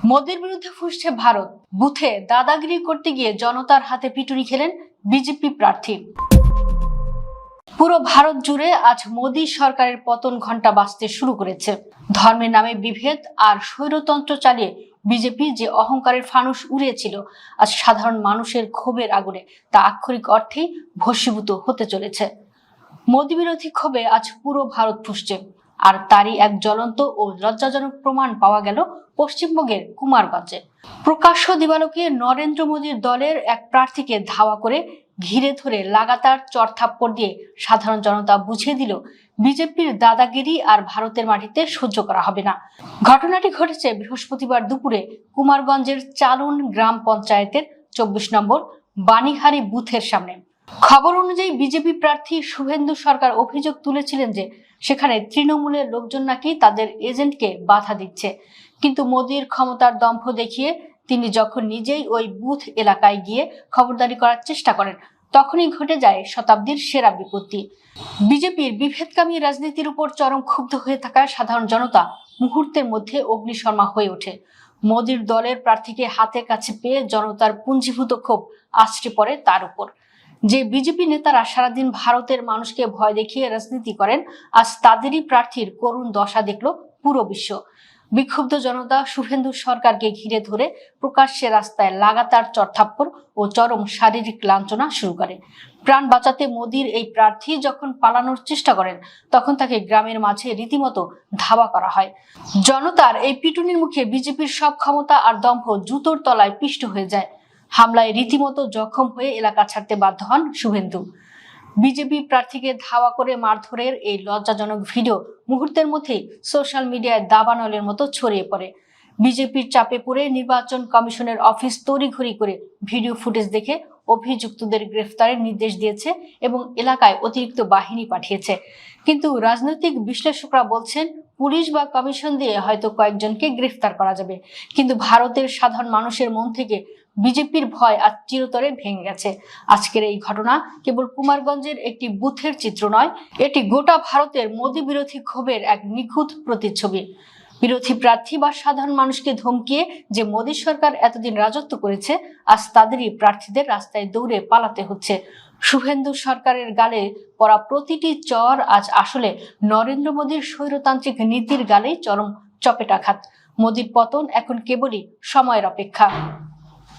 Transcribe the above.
মোদির বিরুদ্ধে ফুঁসছে ভারত। বুথে দাদাগিরি করতে গিয়ে জনতার হাতে পিটুনি খেলেন বিজেপি প্রার্থী। পুরো ভারত জুড়ে আজ মোদী সরকারের পতন ঘণ্টা বাজতে শুরু করেছে। ধর্মের নামে বিভেদ আর স্বৈরতন্ত্র চালিয়ে বিজেপি যে অহংকারের ফানুস উড়িয়েছিল, আজ সাধারণ মানুষের ক্ষোভের আগুনে তা আক্ষরিক অর্থেই ভস্মীভূত হতে চলেছে। মোদী বিরোধী ক্ষোভে আজ পুরো ভারত ফুঁসছে। আর তারই এক জ্বলন্ত ও লজ্জাজনক প্রমাণ পাওয়া গেল পশ্চিমবঙ্গের কুমারগঞ্জে। প্রকাশ্য দিবালোকে নরেন্দ্র মোদীর দলের এক প্রার্থীকে ধাওয়া করে ঘিরে ধরে লাগাতার চড়থাপ্পড় দিয়ে সাধারণ জনতা বুঝিয়ে দিল বিজেপির দাদাগিরি আর ভারতের মাটিতে সহ্য করা হবে না। ঘটনাটি ঘটেছে বৃহস্পতিবার দুপুরে কুমারগঞ্জের চালুন গ্রাম পঞ্চায়েতের 24 নম্বর বানিহারি বুথের সামনে। খবর অনুযায়ী বিজেপি প্রার্থী শুভেন্দু সরকার অভিযোগ তুলেছিলেন যে সেখানে তৃণমূলের লোকজন নাকি তাদের এজেন্টকে বাধা দিচ্ছে। কিন্তু মোদীর ক্ষমতার দম্ভ দেখিয়ে তিনি যখন নিজেই ওই বুথ এলাকায় গিয়ে খবরদারি করার চেষ্টা করেন, তখনই ঘটে যায় শতাব্দীর সেরা বিপত্তি। বিজেপির বিভেদকামী রাজনীতির উপর চরম ক্ষুব্ধ হয়ে থাকা সাধারণ জনতা মুহূর্তের মধ্যে অগ্নিশর্মা হয়ে ওঠে। মোদীর দলের প্রার্থীকে হাতের কাছে পেয়ে জনতার পুঞ্জীভূত ক্ষোভ আছড়ে পড়ে তার উপর। যে বিজেপি নেতারা সারাদিন ভারতের মানুষকে ভয় দেখিয়ে রাজনীতি করেন, আজ তাদেরই প্রার্থীর করুণ দশা দেখল পুরো বিশ্ব। বিক্ষুব্ধ জনতা শুভেন্দু সরকারকে ঘিরে ধরে প্রকাশ্যে রাস্তায় লাগাতার চড়থাপ্পড় ও চরম শারীরিক লাঞ্ছনা শুরু করে। প্রাণ বাঁচাতে মোদীর এই প্রার্থী যখন পালানোর চেষ্টা করেন, তখন তাকে গ্রামের মাঝে রীতিমতো ধাওয়া করা হয়। জনতার এই পিটুনির মুখে বিজেপির সব ক্ষমতা আর দম্ভ জুতোর তলায় পিষ্ট হয়ে যায়। হামলায় রীতিমতো জখম হয়ে এলাকা ছাড়তে বাধ্য হন শুভেন্দু। বিজেপি প্রার্থীকে ধাওয়া করে মারধরের এই লজ্জাজনক ভিডিও মুহূর্তের মধ্যেই সোশ্যাল মিডিয়ায় দাবানলের মতো ছড়িয়ে পড়ে। বিজেপির চাপে পড়ে নির্বাচন কমিশনের অফিস তড়িঘড়ি করে ভিডিও ফুটেজ দেখে অভিযুক্তদের গ্রেফতারের নির্দেশ দিয়েছে এবং এলাকায় অতিরিক্ত বাহিনী পাঠিয়েছে। কিন্তু রাজনৈতিক বিশ্লেষকরা বলছেন, পুলিশ বা কমিশন দিয়ে হয়তো কয়েকজনকে গ্রেফতার করা যাবে, কিন্তু ভারতের সাধারণ মানুষের মন থেকে বিজেপির ভয় আজ চিরতরে ভেঙে গেছে। আজকের এই ঘটনা কেবল কুমারগঞ্জের একটি বুথের চিত্র নয়, এটি গোটা ভারতের মোদী বিরোধী ক্ষোভের এক নিখুঁত প্রতিচ্ছবি। বিরোধী প্রার্থী বা সাধারণ মানুষকে ধমকিয়ে যে মোদী সরকার এতদিন রাজত্ব করেছে, আজ তাদেরই প্রার্থীদের রাস্তায় দৌড়ে পালাতে হচ্ছে। শুভেন্দু সরকারের গালে পড়া প্রতিটি চর আজ আসলে নরেন্দ্র মোদীর স্বৈরতান্ত্রিক নীতির গালেই চরম চপেটাঘাত। মোদীর পতন এখন কেবলই সময়ের অপেক্ষা।